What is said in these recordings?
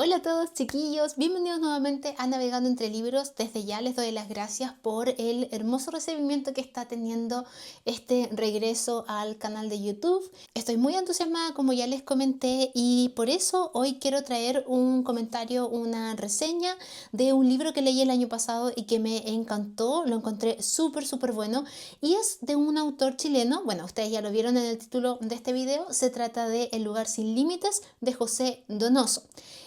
Hola a todos chiquillos, bienvenidos nuevamente a Navegando entre Libros. Desde ya les doy las gracias por el hermoso recibimiento que está teniendo este regreso al canal de YouTube. Estoy muy entusiasmada, como ya les comenté, y por eso hoy quiero traer un comentario, una reseña de un libro que leí el año pasado y que me encantó. Lo encontré súper bueno y es de un autor chileno. Bueno, ustedes ya lo vieron en el título de este video. Se trata de El lugar sin límites de José Donoso.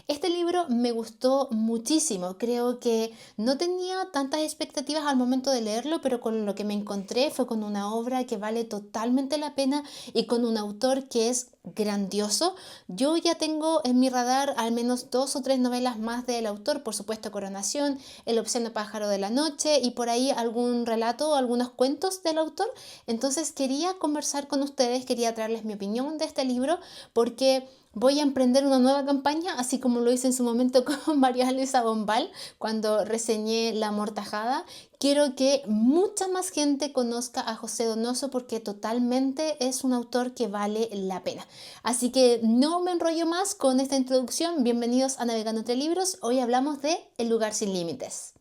Este libro me gustó muchísimo, creo que no tenía tantas expectativas al momento de leerlo, pero con lo que me encontré fue con una obra que vale totalmente la pena y con un autor que es grandioso. Yo ya tengo en mi radar al menos 2 o 3 novelas más del autor, por supuesto Coronación, El obsceno pájaro de la noche y por ahí algún relato o algunos cuentos del autor. Entonces quería conversar con ustedes, quería traerles mi opinión de este libro porque voy a emprender una nueva campaña, así como lo hice en su momento con María Luisa Bombal cuando reseñé La Amortajada. Quiero que mucha más gente conozca a José Donoso porque totalmente es un autor que vale la pena. Así que no me enrollo más con esta introducción. Bienvenidos a Navegando entre Libros. Hoy hablamos de El lugar sin límites.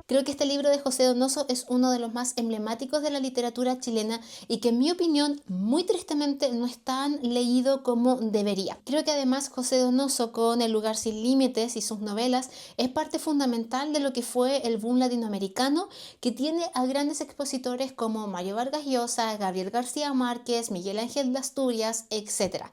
Creo que este libro de José Donoso es uno de los más emblemáticos de la literatura chilena y que en mi opinión, muy tristemente, no es tan leído como debería. Creo que además José Donoso con El lugar sin límites y sus novelas es parte fundamental de lo que fue el boom latinoamericano, que tiene a grandes expositores como Mario Vargas Llosa, Gabriel García Márquez, Miguel Ángel de Asturias, etc.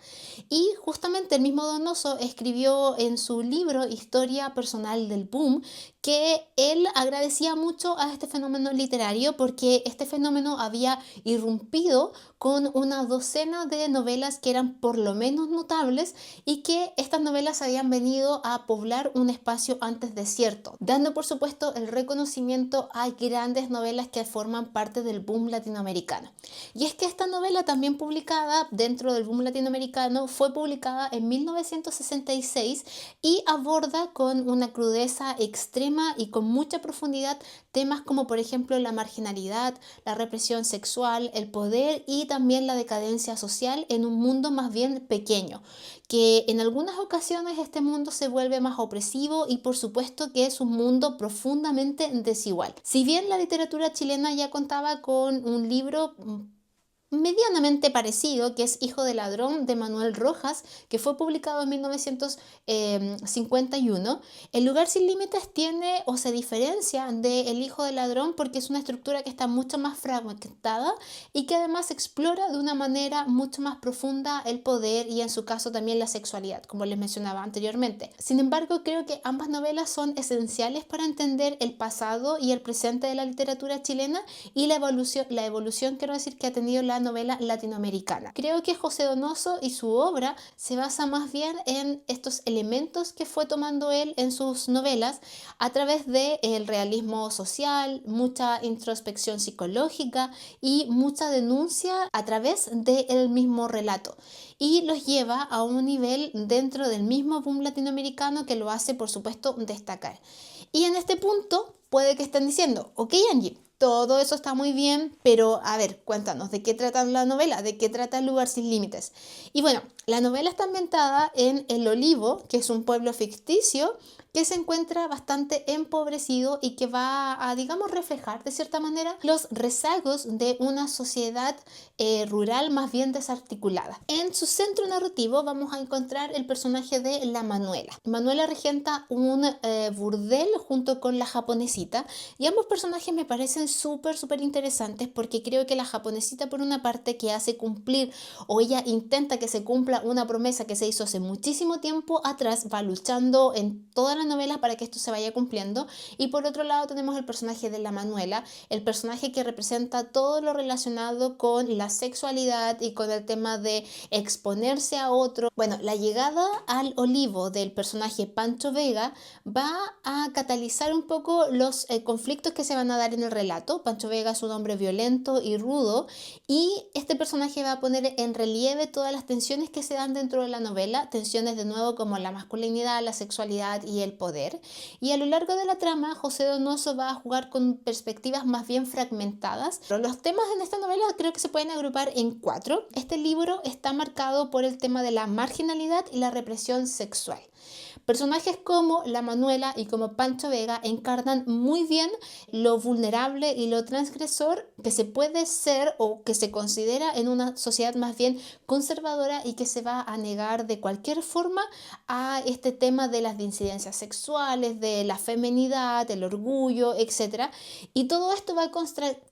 Y justamente el mismo Donoso escribió en su libro Historia personal del boom que él agradecía mucho a este fenómeno literario porque este fenómeno había irrumpido con una docena de novelas que eran por lo menos notables y que estas novelas habían venido a poblar un espacio antes desierto, dando por supuesto el reconocimiento a grandes novelas que forman parte del boom latinoamericano. Y es que esta novela también publicada dentro del boom latinoamericano fue publicada en 1966 y aborda con una crudeza extrema y con mucha profundidad temas como por ejemplo la marginalidad, la represión sexual, el poder y también la decadencia social en un mundo más bien pequeño, que en algunas ocasiones este mundo se vuelve más opresivo y por supuesto que es un mundo profundamente desigual. Si bien la literatura chilena ya contaba con un libro medianamente parecido, que es Hijo de Ladrón de Manuel Rojas, que fue publicado en 1951. El lugar sin límites tiene o se diferencia de El Hijo de Ladrón porque es una estructura que está mucho más fragmentada y que además explora de una manera mucho más profunda el poder y en su caso también la sexualidad, como les mencionaba anteriormente. Sin embargo, creo que ambas novelas son esenciales para entender el pasado y el presente de la literatura chilena y la evolución quiero decir, que ha tenido la novela latinoamericana. Creo que José Donoso y su obra se basa más bien en estos elementos que fue tomando él en sus novelas a través del realismo social, mucha introspección psicológica y mucha denuncia a través del mismo relato. Y los lleva a un nivel dentro del mismo boom latinoamericano que lo hace, por supuesto, destacar. Y en este punto puede que estén diciendo, ok Angie, todo eso está muy bien, pero a ver, cuéntanos, ¿de qué trata la novela? ¿De qué trata El lugar sin límites? Y bueno, la novela está ambientada en El Olivo, que es un pueblo ficticio que se encuentra bastante empobrecido y que va a, digamos, reflejar de cierta manera los rezagos de una sociedad rural más bien desarticulada. En su centro narrativo vamos a encontrar el personaje de la Manuela. Manuela regenta un burdel junto con la japonesita y ambos personajes me parecen súper interesantes porque creo que la japonesita por una parte que hace cumplir o ella intenta que se cumpla una promesa que se hizo hace muchísimo tiempo atrás, va luchando en toda la novela para que esto se vaya cumpliendo, y por otro lado tenemos el personaje de la Manuela, el personaje que representa todo lo relacionado con la sexualidad y con el tema de exponerse a otro. Bueno, la llegada al olivo del personaje Pancho Vega va a catalizar un poco los conflictos que se van a dar en el relato. Pancho Vega es un hombre violento y rudo y este personaje va a poner en relieve todas las tensiones que se dan dentro de la novela, tensiones de nuevo como la masculinidad, la sexualidad y el poder. Y a lo largo de la trama, José Donoso va a jugar con perspectivas más bien fragmentadas. Pero los temas en esta novela creo que se pueden agrupar en 4. Este libro está marcado por el tema de la marginalidad y la represión sexual. Personajes como la Manuela y como Pancho Vega encarnan muy bien lo vulnerable y lo transgresor que se puede ser o que se considera en una sociedad más bien conservadora y que se va a negar de cualquier forma a este tema de las disidencias sexuales, de la feminidad, del orgullo, etc. Y todo esto va a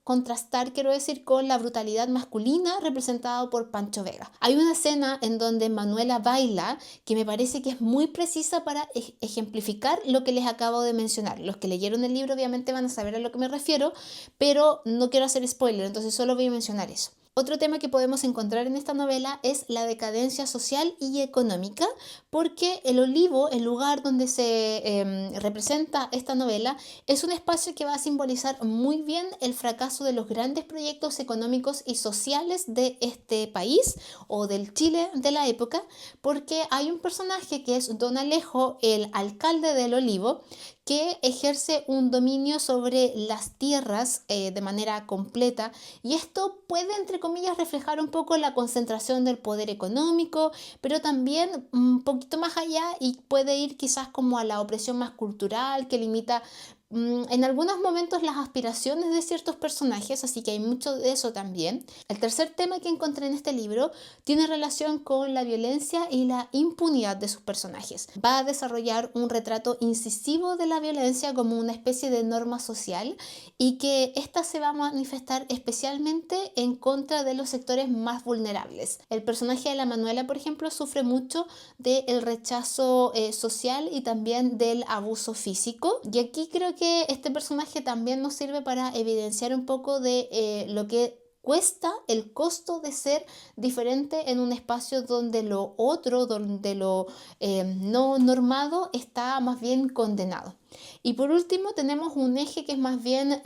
contrastar, quiero decir, con la brutalidad masculina representada por Pancho Vega. Hay una escena en donde Manuela baila que me parece que es muy precisa para ejemplificar lo que les acabo de mencionar. Los que leyeron el libro obviamente van a saber a lo que me refiero, pero no quiero hacer spoiler, entonces solo voy a mencionar eso. Otro tema que podemos encontrar en esta novela es la decadencia social y económica, porque el Olivo, el lugar donde se representa esta novela, es un espacio que va a simbolizar muy bien el fracaso de los grandes proyectos económicos y sociales de este país o del Chile de la época, porque hay un personaje que es Don Alejo, el alcalde del Olivo, que ejerce un dominio sobre las tierras de manera completa, y esto puede, entre comillas, reflejar un poco la concentración del poder económico, pero también un poquito más allá y puede ir quizás como a la opresión más cultural que limita en algunos momentos las aspiraciones de ciertos personajes, así que hay mucho de eso también. El tercer tema que encontré en este libro tiene relación con la violencia y la impunidad de sus personajes. Va a desarrollar un retrato incisivo de la violencia como una especie de norma social y que ésta se va a manifestar especialmente en contra de los sectores más vulnerables. El personaje de la Manuela, por ejemplo, sufre mucho del rechazo social y también del abuso físico, y aquí creo que este personaje también nos sirve para evidenciar un poco de lo que cuesta el costo de ser diferente en un espacio donde lo otro, donde lo no normado está más bien condenado. Y por último tenemos un eje que es más bien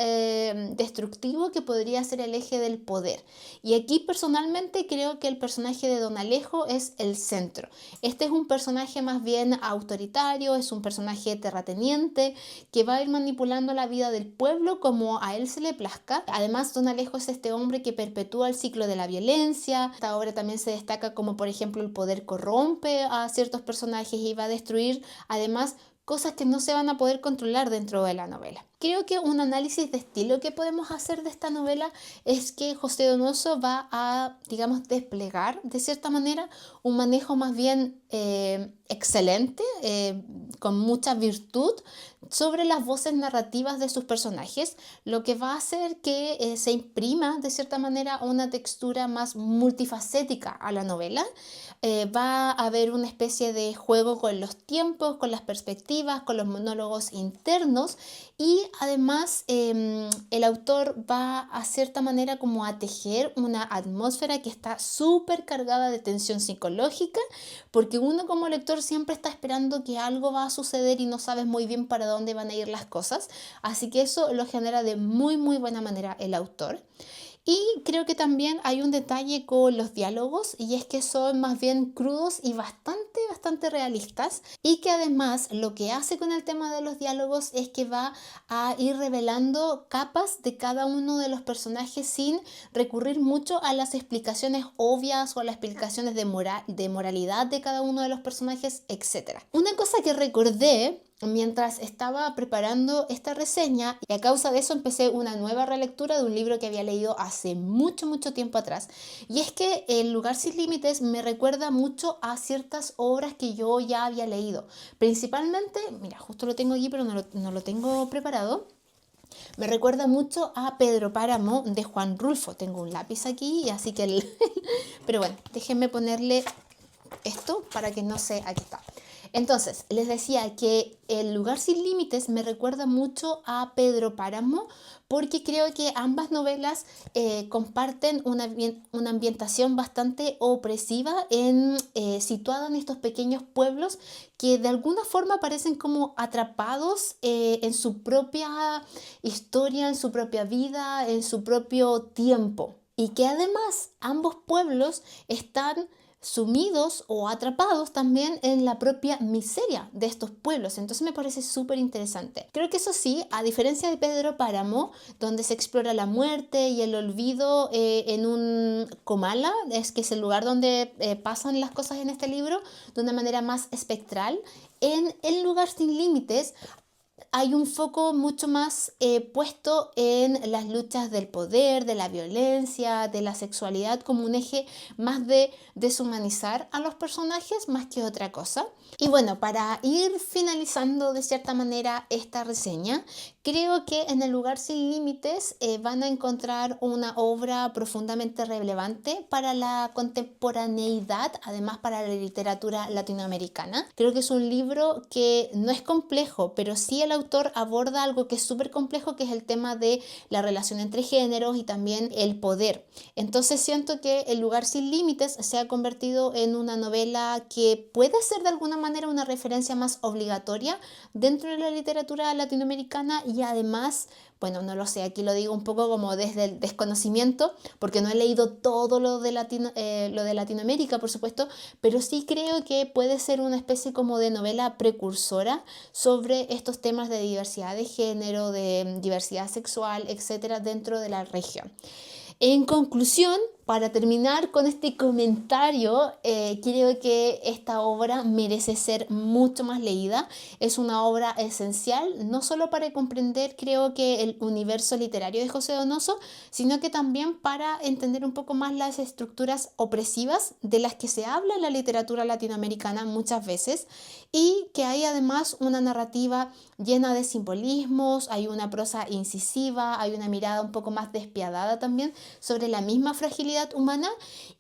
destructivo, que podría ser el eje del poder. Y aquí personalmente creo que el personaje de Don Alejo es el centro. Este es un personaje más bien autoritario, es un personaje terrateniente que va a ir manipulando la vida del pueblo como a él se le plazca. Además, Don Alejo es este hombre que perpetúa el ciclo de la violencia. Esta obra también se destaca como, por ejemplo, el poder corrompe a ciertos personajes y va a destruir además cosas que no se van a poder controlar dentro de la novela. Creo que un análisis de estilo que podemos hacer de esta novela es que José Donoso va a, digamos, desplegar de cierta manera un manejo más bien excelente, con mucha virtud, sobre las voces narrativas de sus personajes, lo que va a hacer que se imprima de cierta manera una textura más multifacética a la novela. Va a haber una especie de juego con los tiempos, con las perspectivas, con los monólogos internos, y además el autor va a cierta manera como a tejer una atmósfera que está súper cargada de tensión psicológica, porque uno como lector siempre está esperando que algo va a suceder y no sabes muy bien para dónde van a ir las cosas, así que eso lo genera de muy muy buena manera el autor. Y creo que también hay un detalle con los diálogos, y es que son más bien crudos y bastante realistas, y que además lo que hace con el tema de los diálogos es que va a ir revelando capas de cada uno de los personajes sin recurrir mucho a las explicaciones obvias o a las explicaciones de moralidad de cada uno de los personajes, etc. Una cosa que recordé mientras estaba preparando esta reseña, y a causa de eso empecé una nueva relectura de un libro que había leído hace mucho tiempo atrás, y es que El lugar sin límites me recuerda mucho a ciertas obras que yo ya había leído. Principalmente, mira, justo lo tengo aquí pero no lo tengo preparado. Me recuerda mucho a Pedro Páramo de Juan Rulfo. Tengo un lápiz aquí, así que pero bueno, déjenme ponerle esto para que no se... Aquí está. Entonces, les decía que El lugar sin límites me recuerda mucho a Pedro Páramo, porque creo que ambas novelas comparten una ambientación bastante opresiva, situada en estos pequeños pueblos que de alguna forma parecen como atrapados en su propia historia, en su propia vida, en su propio tiempo. Y que además ambos pueblos están sumidos o atrapados también en la propia miseria de estos pueblos. Entonces me parece súper interesante. Creo que eso sí, a diferencia de Pedro Páramo, donde se explora la muerte y el olvido en un Comala, es que es el lugar donde pasan las cosas en este libro de una manera más espectral, en El lugar sin límites hay un foco mucho más puesto en las luchas del poder, de la violencia, de la sexualidad como un eje más de deshumanizar a los personajes más que otra cosa. Y bueno, para ir finalizando de cierta manera esta reseña, creo que en El lugar sin límites van a encontrar una obra profundamente relevante para la contemporaneidad, además para la literatura latinoamericana. Creo que es un libro que no es complejo, pero sí el autor aborda algo que es súper complejo, que es el tema de la relación entre géneros y también el poder. Entonces siento que El lugar sin límites se ha convertido en una novela que puede ser de alguna manera una referencia más obligatoria dentro de la literatura latinoamericana y además, bueno, no lo sé, aquí lo digo un poco como desde el desconocimiento, porque no he leído todo lo de Latinoamérica, por supuesto, pero sí creo que puede ser una especie como de novela precursora sobre estos temas de diversidad de género, de diversidad sexual, etcétera, dentro de la región. En conclusión, para terminar con este comentario, creo que esta obra merece ser mucho más leída. Es una obra esencial, no solo para comprender, creo que el universo literario de José Donoso, sino que también para entender un poco más las estructuras opresivas de las que se habla en la literatura latinoamericana muchas veces y que hay además una narrativa llena de simbolismos, hay una prosa incisiva, hay una mirada un poco más despiadada también sobre la misma fragilidad humana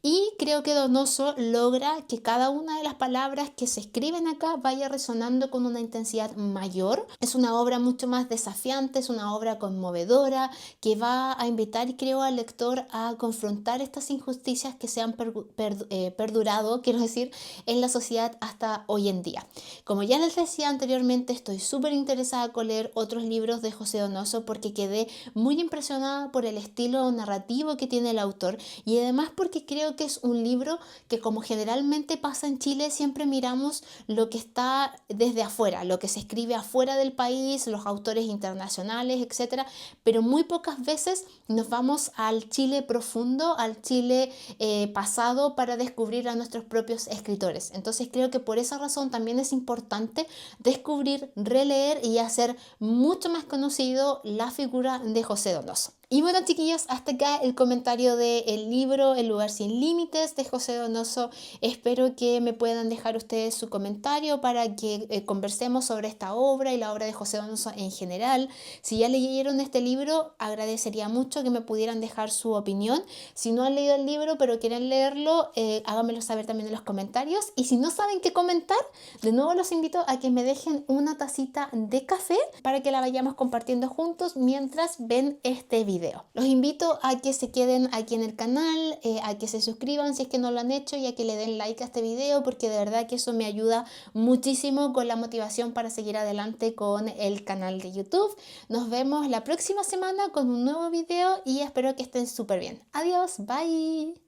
y creo que Donoso logra que cada una de las palabras que se escriben acá vaya resonando con una intensidad mayor. Es una obra mucho más desafiante, es una obra conmovedora que va a invitar, creo, al lector a confrontar estas injusticias que se han perdurado, quiero decir, en la sociedad hasta hoy en día. Como ya les decía anteriormente, estoy súper interesada con leer otros libros de José Donoso porque quedé muy impresionada por el estilo narrativo que tiene el autor y además porque creo que es un libro que, como generalmente pasa en Chile, siempre miramos lo que está desde afuera, lo que se escribe afuera del país, los autores internacionales, etcétera, pero muy pocas veces nos vamos al Chile profundo, al Chile pasado para descubrir a nuestros propios escritores. Entonces creo que por esa razón también es importante descubrir, releer y hacer mucho más conocido la figura de José Donoso. Y bueno, chiquillos, hasta acá el comentario del libro El lugar sin límites de José Donoso. Espero que me puedan dejar ustedes su comentario para que conversemos sobre esta obra y la obra de José Donoso en general. Si ya leyeron este libro, agradecería mucho que me pudieran dejar su opinión. Si no han leído el libro pero quieren leerlo, háganmelo saber también en los comentarios. Y si no saben qué comentar, de nuevo los invito a que me dejen una tacita de café para que la vayamos compartiendo juntos mientras ven este video. Los invito a que se queden aquí en el canal, a que se suscriban si es que no lo han hecho y a que le den like a este video porque de verdad que eso me ayuda muchísimo con la motivación para seguir adelante con el canal de YouTube. Nos vemos la próxima semana con un nuevo video y espero que estén súper bien. Adiós, bye.